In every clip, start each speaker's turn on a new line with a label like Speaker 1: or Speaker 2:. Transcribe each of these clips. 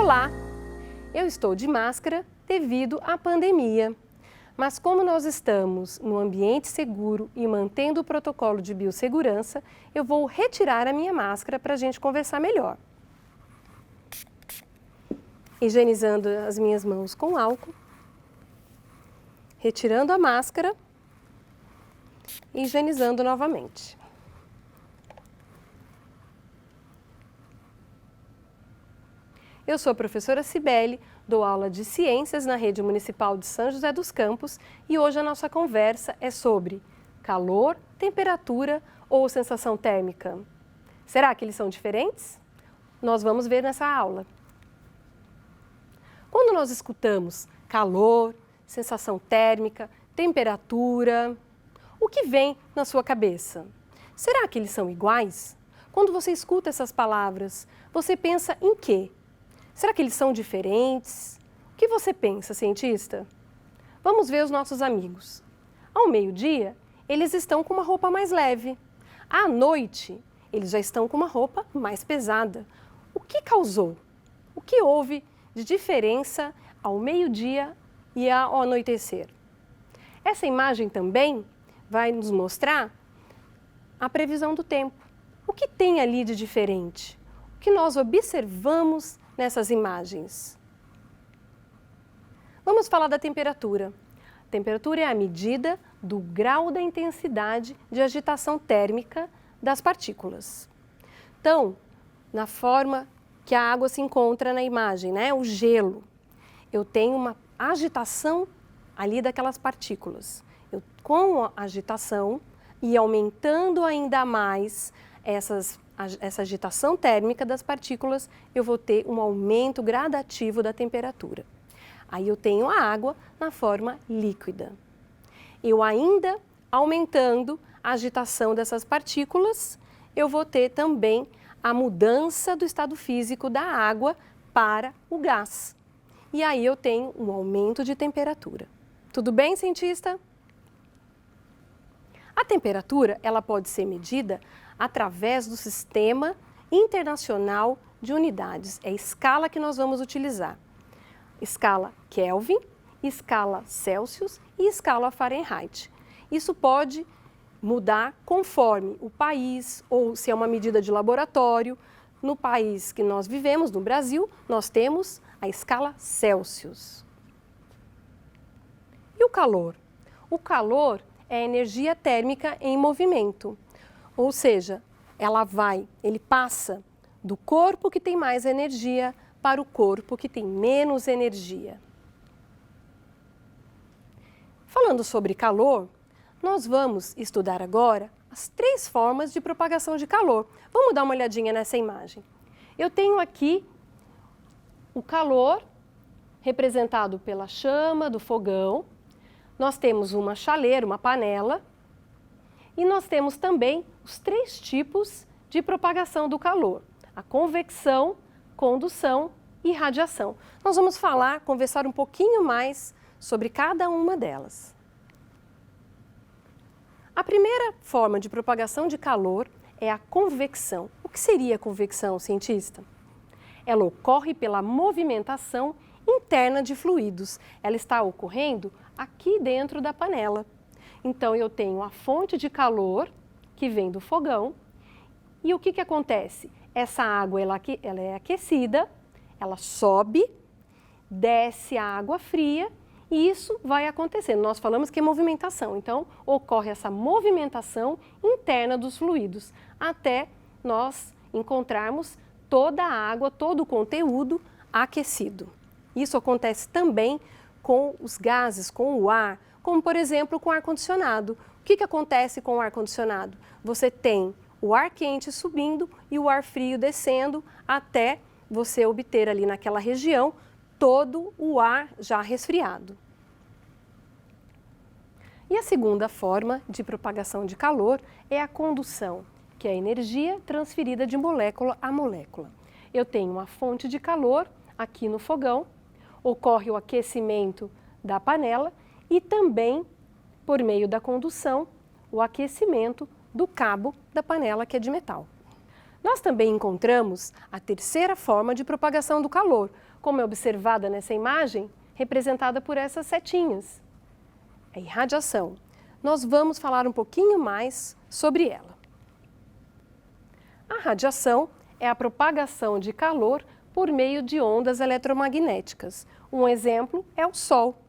Speaker 1: Olá! Eu estou de máscara devido à pandemia, mas como nós estamos no ambiente seguro e mantendo o protocolo de biossegurança, eu vou retirar a minha máscara para a gente conversar melhor. Higienizando as minhas mãos com álcool, retirando a máscara e higienizando novamente. Eu sou a professora Cibele, dou aula de Ciências na Rede Municipal de São José dos Campos e hoje a nossa conversa é sobre calor, temperatura ou sensação térmica. Será que eles são diferentes? Nós vamos ver nessa aula. Quando nós escutamos calor, sensação térmica, temperatura, o que vem na sua cabeça? Será que eles são iguais? Quando você escuta essas palavras, você pensa em quê? Será que eles são diferentes? O que você pensa, cientista? Vamos ver os nossos amigos. Ao meio-dia, eles estão com uma roupa mais leve. À noite, eles já estão com uma roupa mais pesada. O que causou? O que houve de diferença ao meio-dia e ao anoitecer? Essa imagem também vai nos mostrar a previsão do tempo. O que tem ali de diferente? O que nós observamos nessas imagens? Vamos falar da temperatura. A temperatura é a medida do grau da intensidade de agitação térmica das partículas. Então, na forma que a água se encontra na imagem, né? O gelo, eu tenho uma agitação ali daquelas partículas. Com a agitação e aumentando ainda mais essa agitação térmica das partículas, eu vou ter um aumento gradativo da temperatura. Aí eu tenho a água na forma líquida. Eu ainda aumentando a agitação dessas partículas, eu vou ter também a mudança do estado físico da água para o gás. E aí eu tenho um aumento de temperatura. Tudo bem, cientista? A temperatura, ela pode ser medida através do Sistema Internacional de Unidades. É a escala que nós vamos utilizar. Escala Kelvin, escala Celsius e escala Fahrenheit. Isso pode mudar conforme o país ou se é uma medida de laboratório. No país que nós vivemos, no Brasil, nós temos a escala Celsius. E o calor? O calor é energia térmica em movimento. Ou seja, ele passa do corpo que tem mais energia para o corpo que tem menos energia. Falando sobre calor, nós vamos estudar agora as 3 formas de propagação de calor. Vamos dar uma olhadinha nessa imagem. Eu tenho aqui o calor representado pela chama do fogão. Nós temos uma chaleira, uma panela. E nós temos também os 3 tipos de propagação do calor: a convecção, condução e radiação. Nós vamos conversar um pouquinho mais sobre cada uma delas. A primeira forma de propagação de calor é a convecção. O que seria a convecção, cientista? Ela ocorre pela movimentação interna de fluidos. Ela está ocorrendo aqui dentro da panela. Então, eu tenho a fonte de calor que vem do fogão e o que acontece? Essa água ela é aquecida, ela sobe, desce a água fria e isso vai acontecendo. Nós falamos que é movimentação, então ocorre essa movimentação interna dos fluidos até nós encontrarmos toda a água, todo o conteúdo aquecido. Isso acontece também com os gases, com o ar, como por exemplo com o ar-condicionado. O que acontece com o ar-condicionado? Você tem o ar quente subindo e o ar frio descendo até você obter ali naquela região todo o ar já resfriado. E a segunda forma de propagação de calor é a condução, que é a energia transferida de molécula a molécula. Eu tenho uma fonte de calor aqui no fogão, ocorre o aquecimento da panela e também, por meio da condução, o aquecimento do cabo da panela, que é de metal. Nós também encontramos a terceira forma de propagação do calor, como é observada nessa imagem, representada por essas setinhas. É a irradiação. Nós vamos falar um pouquinho mais sobre ela. A radiação é a propagação de calor por meio de ondas eletromagnéticas. Um exemplo é o Sol.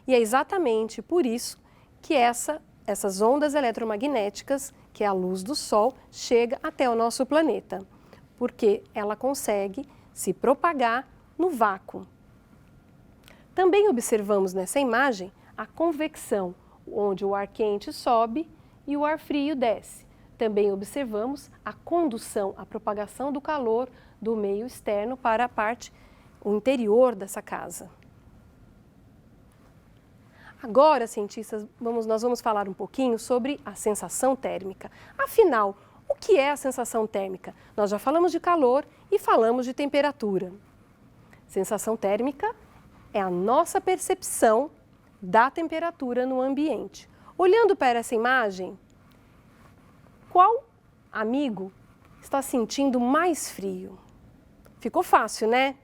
Speaker 1: E é exatamente por isso que essas ondas eletromagnéticas, que é a luz do Sol, chega até o nosso planeta, porque ela consegue se propagar no vácuo. Também observamos nessa imagem a convecção, onde o ar quente sobe e o ar frio desce. Também observamos a condução, a propagação do calor do meio externo para o interior dessa casa. Agora, cientistas, nós vamos falar um pouquinho sobre a sensação térmica. Afinal, o que é a sensação térmica? Nós já falamos de calor e falamos de temperatura. Sensação térmica é a nossa percepção da temperatura no ambiente. Olhando para essa imagem, qual amigo está sentindo mais frio? Ficou fácil, né?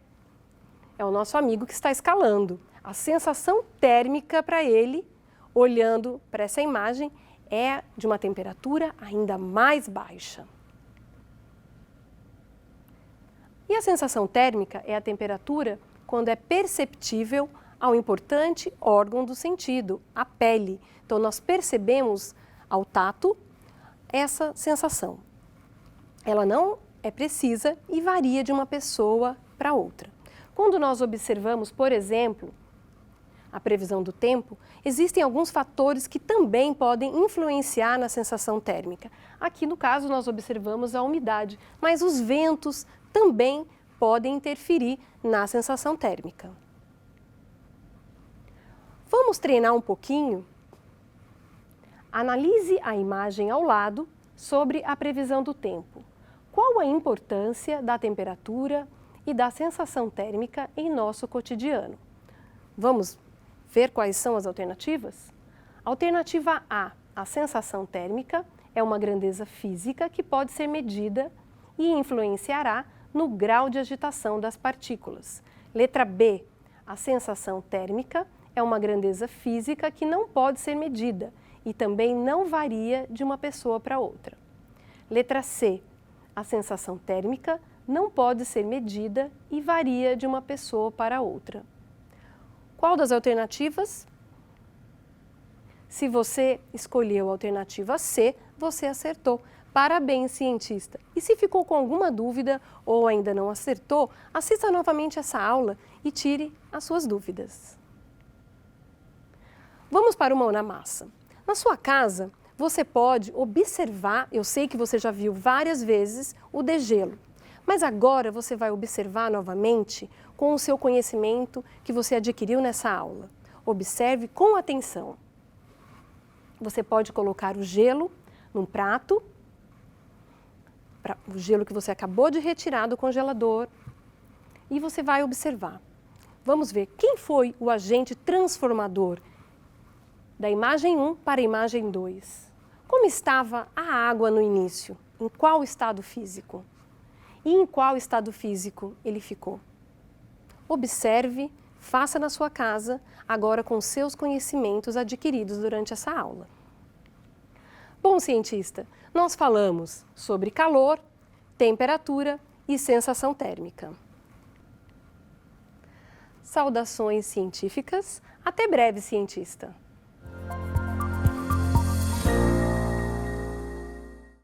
Speaker 1: É o nosso amigo que está escalando. A sensação térmica para ele, olhando para essa imagem, é de uma temperatura ainda mais baixa. E a sensação térmica é a temperatura quando é perceptível ao importante órgão do sentido, a pele. Então, nós percebemos ao tato essa sensação. Ela não é precisa e varia de uma pessoa para outra. Quando nós observamos, por exemplo, a previsão do tempo, existem alguns fatores que também podem influenciar na sensação térmica. Aqui, no caso, nós observamos a umidade, mas os ventos também podem interferir na sensação térmica. Vamos treinar um pouquinho? Analise a imagem ao lado sobre a previsão do tempo. Qual a importância da temperatura e da sensação térmica em nosso cotidiano? Vamos ver quais são as alternativas? Alternativa A, a sensação térmica é uma grandeza física que pode ser medida e influenciará no grau de agitação das partículas. Letra B, a sensação térmica é uma grandeza física que não pode ser medida e também não varia de uma pessoa para outra. Letra C, a sensação térmica não pode ser medida e varia de uma pessoa para outra. Qual das alternativas? Se você escolheu a alternativa C, você acertou. Parabéns, cientista! E se ficou com alguma dúvida ou ainda não acertou, assista novamente essa aula e tire as suas dúvidas. Vamos para o mão na massa. Na sua casa, você pode observar, eu sei que você já viu várias vezes o degelo, mas agora você vai observar novamente com o seu conhecimento que você adquiriu nessa aula. Observe com atenção. Você pode colocar o gelo num prato, o gelo que você acabou de retirar do congelador, e você vai observar. Vamos ver quem foi o agente transformador da imagem 1 para a imagem 2. Como estava a água no início? Em qual estado físico? E em qual estado físico ele ficou? Observe, faça na sua casa, agora com seus conhecimentos adquiridos durante essa aula. Bom, cientista, nós falamos sobre calor, temperatura e sensação térmica. Saudações científicas, até breve, cientista!